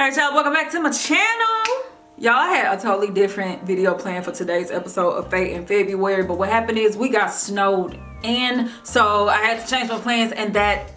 Hey y'all, welcome back to my channel. Y'all, I had a totally different video planned for today's episode of Faye in February, but what happened is we got snowed in, so I had to change my plans, and that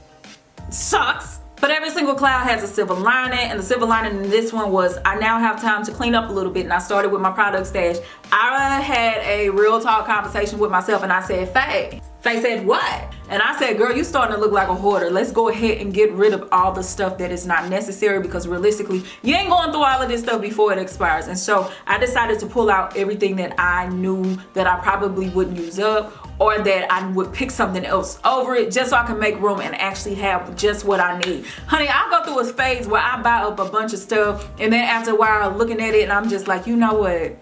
sucks. But every single cloud has a silver lining, and the silver lining in this one was I now have time to clean up a little bit, and I started with my product stash. I had a real talk conversation with myself, and I said, Faye said, what? And I said, girl, you starting to look like a hoarder. Let's go ahead and get rid of all the stuff that is not necessary, because realistically, you ain't going through all of this stuff before it expires. And so I decided to pull out everything that I knew that I probably wouldn't use up, or that I would pick something else over it, just so I can make room and actually have just what I need. Honey, I go through a phase where I buy up a bunch of stuff, and then after a while looking at it, and I'm just like, you know what?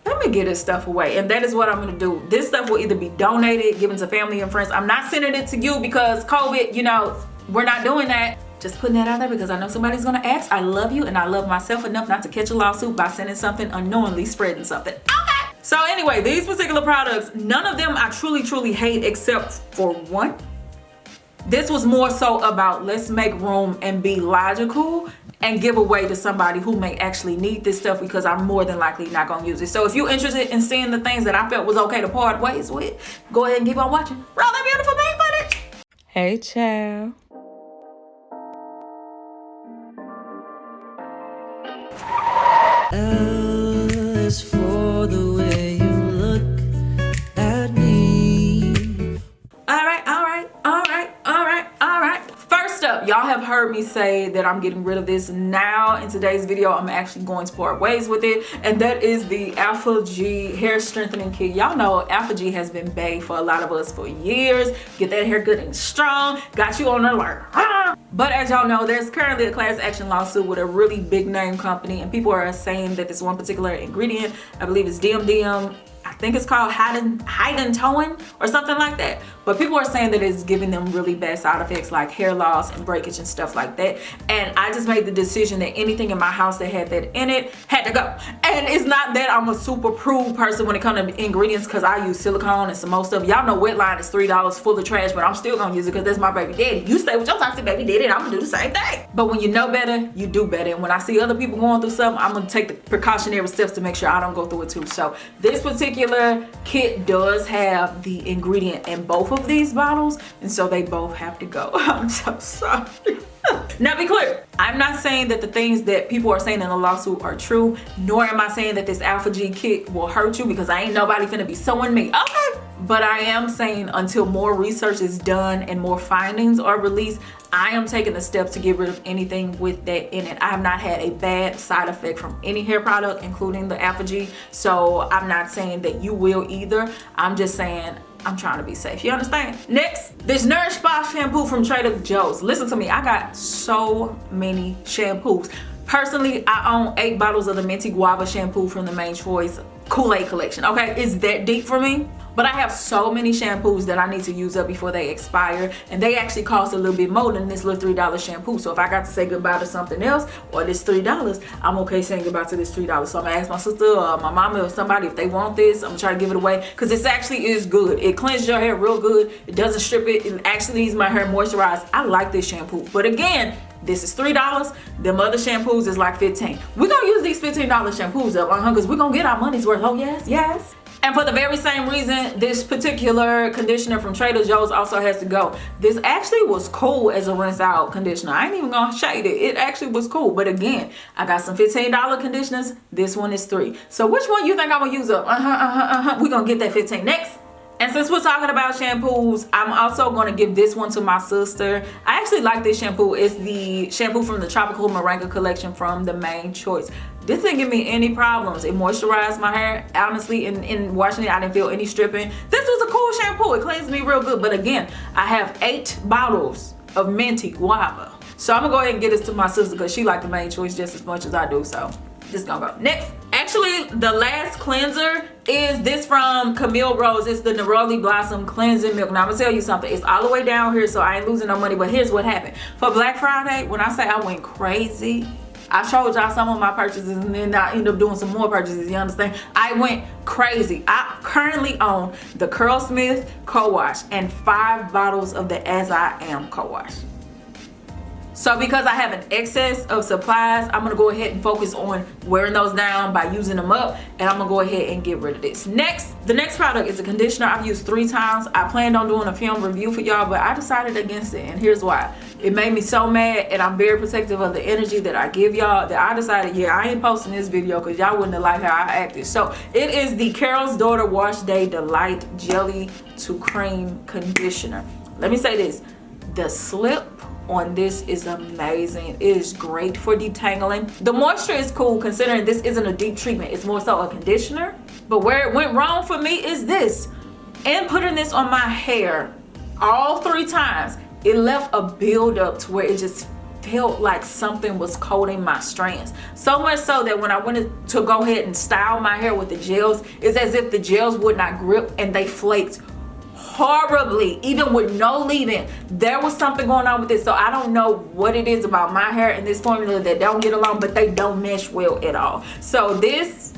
Let me get this stuff away. And that is what I'm gonna do. This stuff will either be donated, given to family and friends. I'm not sending it to you because COVID, you know, we're not doing that. Just putting that out there because I know somebody's gonna ask. I love you, and I love myself enough not to catch a lawsuit by sending something unknowingly, spreading something. Okay. So anyway, these particular products, none of them I truly hate except for one. This was more so about let's make room and be logical and give away to somebody who may actually need this stuff, because I'm more than likely not gonna use it. So if you're interested in seeing the things that I felt was okay to part ways with, go ahead and keep on watching. Roll that beautiful main footage. Hey, child. As for the way you look at me. All right. First up, y'all have heard me say that I'm getting rid of this. Now in today's video, I'm actually going to part ways with it, and that is the Alpha G hair strengthening kit. Y'all know Alpha G has been bae for a lot of us for years. Get that hair good and strong, got you on alert. But as y'all know, there's currently a class action lawsuit with a really big name company, and people are saying that this one particular ingredient, I believe it's DMDM, I think it's called Hydantoin or something like that. But people are saying that it's giving them really bad side effects like hair loss and breakage and stuff like that. And I just made the decision that anything in my house that had that in it had to go. And it's not that I'm a super prude person when it comes to ingredients, because I use silicone and some more stuff. Y'all know Wetline is $3 full of trash, but I'm still gonna use it because that's my baby daddy. You stay with your toxic baby daddy, and I'm gonna do the same thing. But when you know better, you do better. And when I see other people going through something, I'm gonna take the precautionary steps to make sure I don't go through it too. So this particular kit does have the ingredient in both of these bottles, and so they both have to go. I'm so sorry. Now be clear, I'm not saying that the things that people are saying in the lawsuit are true, nor am I saying that this Alpha G kit will hurt you, because I ain't nobody finna be suing me. Okay. But I am saying until more research is done and more findings are released, I am taking the steps to get rid of anything with that in it. I have not had a bad side effect from any hair product, including the Alpha G. So I'm not saying that you will either. I'm just saying I'm trying to be safe. You understand? Next, this Nourish Spa shampoo from Trader Joe's. Listen to me, I got so many shampoos. Personally, I own 8 bottles of the Minty Guava shampoo from the Main Choice Kool-Aid collection. Okay, it's that deep for me. But I have so many shampoos that I need to use up before they expire, and they actually cost a little bit more than this little $3 shampoo. So if I got to say goodbye to something else, or this $3, I'm okay saying goodbye to this $3. So I'm gonna ask my sister or my mama or somebody if they want this. I'm gonna try to give it away, because this actually is good. It cleanses your hair real good. It doesn't strip it. It actually leaves my hair moisturized. I like this shampoo. But again, this is $3. Them other shampoos is like $15. We're gonna use these $15 shampoos up, because we're gonna get our money's worth. Oh yes, yes. And for the very same reason, this particular conditioner from Trader Joe's also has to go. This actually was cool as a rinse out conditioner. I ain't even gonna shade it. It actually was cool. But again, I got some $15 conditioners. This one is $3. So which one you think I'm gonna use up? We're gonna get that 15 next. And since we're talking about shampoos, I'm also going to give this one to my sister. I actually like this shampoo. It's the shampoo from the Tropical Moringa collection from the Main Choice. This didn't give me any problems. It moisturized my hair. Honestly, in washing it, I didn't feel any stripping. This was a cool shampoo. It cleans me real good. But again, I have 8 bottles of Minty Guava. So I'm going to go ahead and get this to my sister, because she liked the Main Choice just as much as I do. So this is going to go. Next. Actually, the last cleanser is this from Camille Rose. It's the Neroli Blossom Cleansing Milk. Now I'm gonna tell you something. It's all the way down here, so I ain't losing no money. But here's what happened. For Black Friday, when I say I went crazy, I showed y'all some of my purchases, and then I ended up doing some more purchases. You understand? I went crazy. I currently own the Curlsmith Co-Wash and 5 bottles of the As I Am Co-Wash. So because I have an excess of supplies, I'm gonna go ahead and focus on wearing those down by using them up, and I'm gonna go ahead and get rid of this. Next, the next product is a conditioner I've used 3 times. I planned on doing a film review for y'all, but I decided against it, and here's why. It made me so mad, and I'm very protective of the energy that I give y'all, that I decided, yeah, I ain't posting this video because y'all wouldn't have liked how I acted. So it is the Carol's Daughter Wash Day Delight Jelly to Cream Conditioner. Let me say this, the slip on this is amazing. It is great for detangling. The moisture is cool considering this isn't a deep treatment, it's more so a conditioner. But where it went wrong for me is this. And putting this on my hair all 3 times, it left a buildup to where it just felt like something was coating my strands. So much so that when I went to go ahead and style my hair with the gels, it's as if the gels would not grip and they flaked horribly, even with no leave-in. There was something going on with this, so I don't know what it is about my hair and this formula that don't get along, but they don't mesh well at all. So this,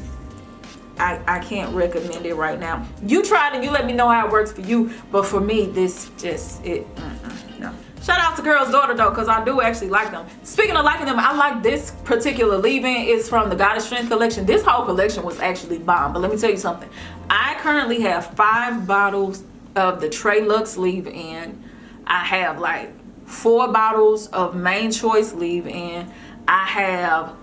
I can't recommend it right now. You try it and you let me know how it works for you, but for me, this just, no. Shout out to Girl's Daughter though, because I do actually like them. Speaking of liking them, I like this particular leave-in. It's from the Goddess Strength collection. This whole collection was actually bomb, but let me tell you something. I currently have 5 bottles of the Trey Luxe leave-in. I have like 4 bottles of Main Choice leave-in. I have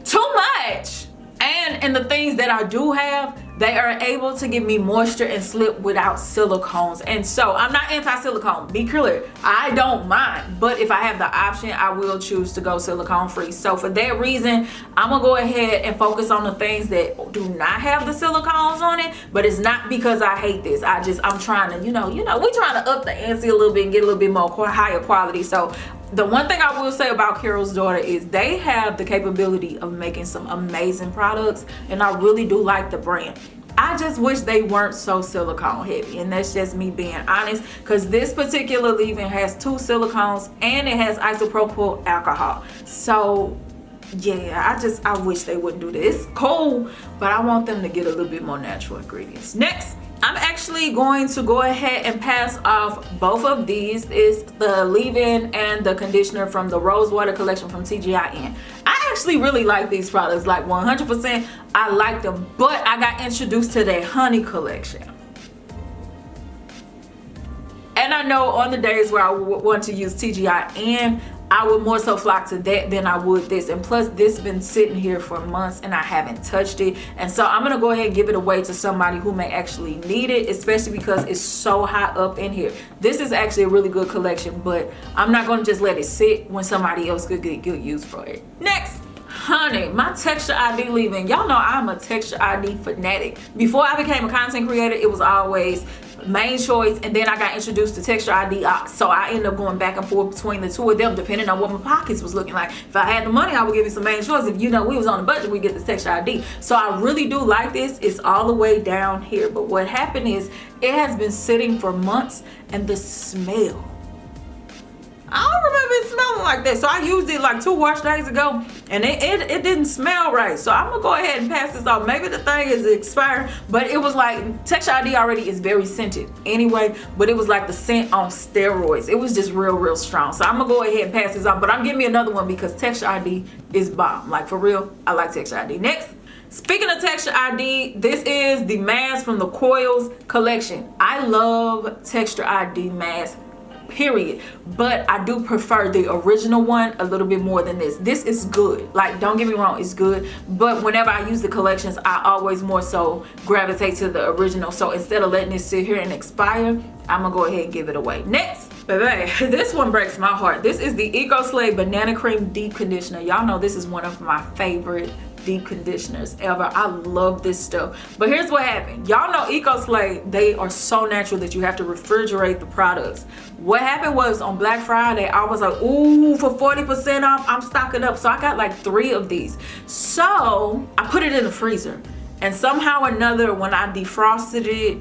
too much. And the things that I do have, they are able to give me moisture and slip without silicones. And so I'm not anti-silicone, be clear, I don't mind, but if I have the option, I will choose to go silicone free. So for that reason, I'm gonna go ahead and focus on the things that do not have the silicones on it. But it's not because I hate this, I'm trying to, we trying to up the ante a little bit and get a little bit more higher quality. So the one thing I will say about Carol's Daughter is they have the capability of making some amazing products, and I really do like the brand. I just wish they weren't so silicone heavy, and that's just me being honest, because this particular leave-in has 2 silicones and it has isopropyl alcohol. So yeah, I wish they wouldn't do this. It's cool, but I want them to get a little bit more natural ingredients. Next, I'm actually going to go ahead and pass off both of these. It's the leave-in and the conditioner from the Rose Water collection from TGIN. I actually really like these products, like 100%. I like them, but I got introduced to their honey collection. And I know on the days where I want to use TGIN, I would more so flock to that than I would this. And plus, this has been sitting here for months and I haven't touched it. And so I'm gonna go ahead and give it away to somebody who may actually need it, especially because it's so high up in here. This is actually a really good collection, but I'm not gonna just let it sit when somebody else could get good use for it. Next, honey, my texture ID leave-in. Y'all know I'm a texture ID fanatic. Before I became a content creator, it was always Main Choice, and then I got introduced to Texture ID Ox. So I ended up going back and forth between the 2 of them depending on what my pockets was looking like. If I had the money, I would give you some Main Choice. If we was on a budget, we get this Texture ID. So I really do like this. It's all the way down here, but what happened is it has been sitting for months, and the smell, I don't remember it smelling like that. So I used it like 2 wash days ago, and it didn't smell right. So I'm gonna go ahead and pass this off. Maybe the thing is expired, but it was like, Texture ID already is very scented anyway, but it was like the scent on steroids. It was just real strong. So I'm gonna go ahead and pass this off, but I'm giving me another one because Texture ID is bomb. Like for real, I like Texture ID. Next, speaking of Texture ID, this is the mask from the Coils collection. I love Texture ID masks, period, but I do prefer the original one a little bit more than this. This is good, like don't get me wrong, it's good, but whenever I use the collections, I always more so gravitate to the original. So instead of letting it sit here and expire, I'm gonna go ahead and give it away. Next, baby, this one breaks my heart. This is the Eco Slay Banana Cream Deep Conditioner. Y'all know this is one of my favorite deep conditioners ever. I love this stuff, but here's what happened. Y'all know Eco Slay, they are so natural that you have to refrigerate the products. What happened was on Black Friday, I was like, ooh, for 40% off, I'm stocking up. So I got like 3 of these. So I put it in the freezer, and somehow or another, when I defrosted it,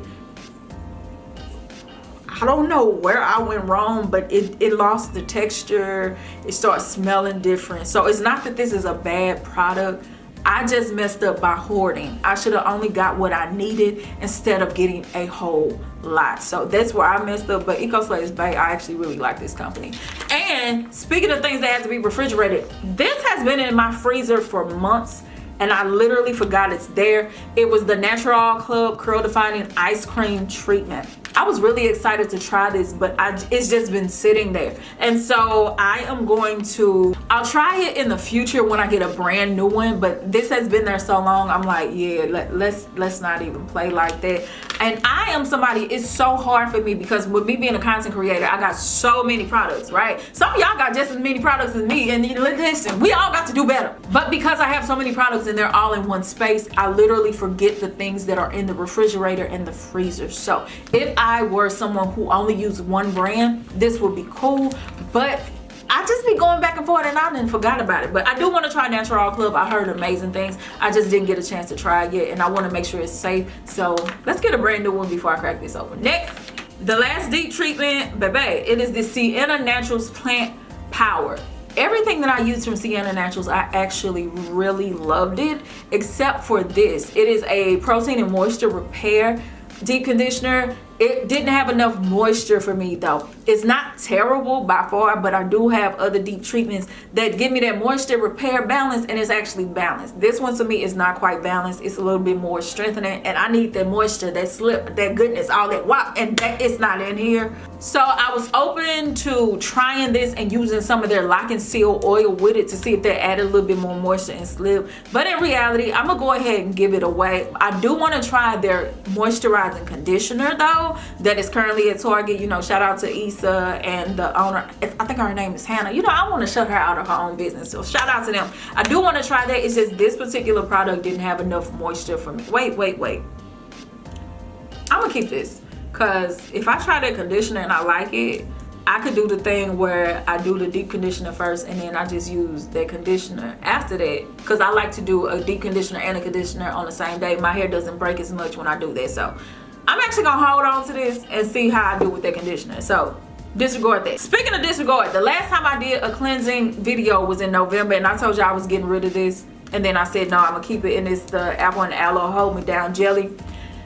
I don't know where I went wrong, but it lost the texture. It started smelling different. So it's not that this is a bad product. I just messed up by hoarding. I should have only got what I needed instead of getting a whole lot. So that's where I messed up. But EcoSlaves Bay, I actually really like this company. And speaking of things that have to be refrigerated, this has been in my freezer for months and I literally forgot it's there. It was the Natural Club Curl Defining Ice Cream Treatment. I was really excited to try this, but it's just been sitting there. And so I am going to, I'll try it in the future when I get a brand new one, but this has been there so long, I'm like, yeah, let's not even play like that. And I am somebody, it's so hard for me because with me being a content creator, I got so many products, right? Some of y'all got just as many products as me, and listen, we all got to do better. But because I have so many products and they're all in one space, I literally forget the things that are in the refrigerator and the freezer. So if I were someone who only used one brand, this would be cool, but I just be going back and forth and I done forgot about it. But I do want to try Natural Club. I heard amazing things. I just didn't get a chance to try it yet, and I want to make sure it's safe. So let's get a brand new one before I crack this open. Next, the last deep treatment, baby, it is the Sienna Naturals Plant Power. Everything that I used from Sienna Naturals, I actually really loved it, except for this. It is a protein and moisture repair deep conditioner. It didn't have enough moisture for me though. It's not terrible by far, but I do have other deep treatments that give me that moisture repair balance, and it's actually balanced. This one to me is not quite balanced. It's a little bit more strengthening, and I need that moisture, that slip, that goodness, all that wow, and that it's not in here. So I was open to trying this and using some of their Lock and Seal oil with it to see if that added a little bit more moisture and slip. But in reality, I'm gonna go ahead and give it away. I do want to try their moisturizing conditioner though, that is currently at Target. You know, shout out to Issa and the owner. I think her name is Hannah. You know, I want to shut her out of her own business, so shout out to them. I do want to try that. It's just this particular product didn't have enough moisture for me. Wait. I'm gonna keep this, because if I try that conditioner and I like it, I could do the thing where I do the deep conditioner first and then I just use that conditioner after that, because I like to do a deep conditioner and a conditioner on the same day. My hair doesn't break as much when I do that. So I'm actually gonna hold on to this and see how I do with that conditioner. So disregard that. Speaking of disregard, the last time I did a cleansing video was in November, and I told you I was getting rid of this, and then I said no, I'm gonna keep it, and it's the Apple and Aloe Hold Me Down Jelly.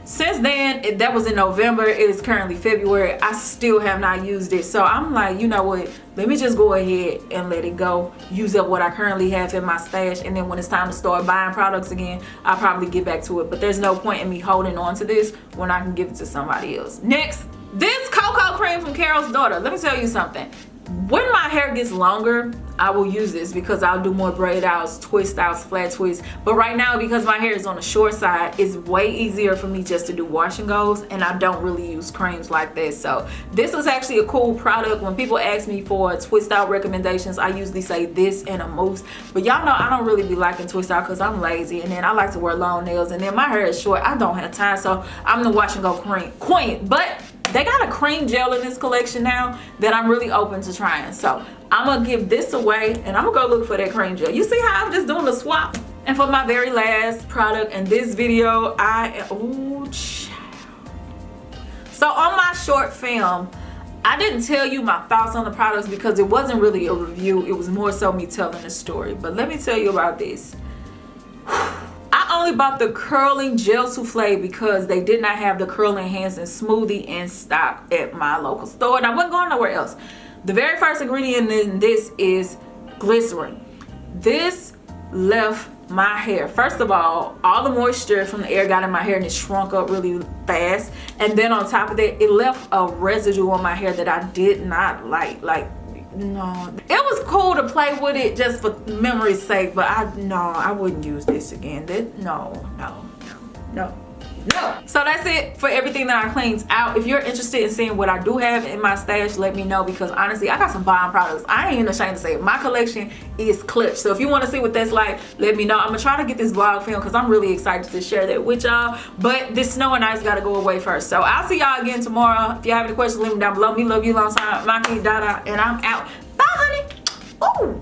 Since then, that was in November, it is currently February, I still have not used it. So I'm like, you know what, let me just go ahead and let it go, use up what I currently have in my stash, and then when it's time to start buying products again, I'll probably get back to it. But there's no point in me holding on to this when I can give it to somebody else. Next, this cocoa cream from Carol's daughter. Let me tell you something. When my hair gets longer, I will use this because I'll do more braid outs, twist outs, flat twists. But right now, because my hair is on the short side, it's way easier for me just to do wash and goes, and I don't really use creams like this. So this was actually a cool product. When people ask me for twist out recommendations, I usually say this and a mousse. But y'all know I don't really be liking twist out because I'm lazy, and then I like to wear long nails, and then my hair is short. I don't have time, so I'm the wash and go queen. But they got a cream gel in this collection now that I'm really open to trying. So I'm gonna give this away and I'm gonna go look for that cream gel. You see how I'm just doing the swap? And for my very last product in this video, so on my short film, I didn't tell you my thoughts on the products because it wasn't really a review. It was more so me telling a story. But let me tell you about this. I only bought the curling Gel Souffle because they did not have the curl enhancing smoothie in stock at my local store, and I wasn't going nowhere else. The very first ingredient in this is glycerin. This left my hair, first of all the moisture from the air got in my hair and it shrunk up really fast, and then on top of that, it left a residue on my hair that I did not like. No, it was cool to play with it just for memory's sake, but I wouldn't use this again. No. So that's it for everything that I cleaned out. If you're interested in seeing what I do have in my stash, let me know, because honestly, I got some bomb products. I ain't even ashamed to say it. My collection is clutch. So if you want to see what that's like, let me know. I'm gonna try to get this vlog film because I'm really excited to share that with y'all. But this snow and ice gotta go away first. So I'll see y'all again tomorrow. If you have any questions, leave them down below. Me love you long time. My key Dada, and I'm out. Bye, honey. Ooh.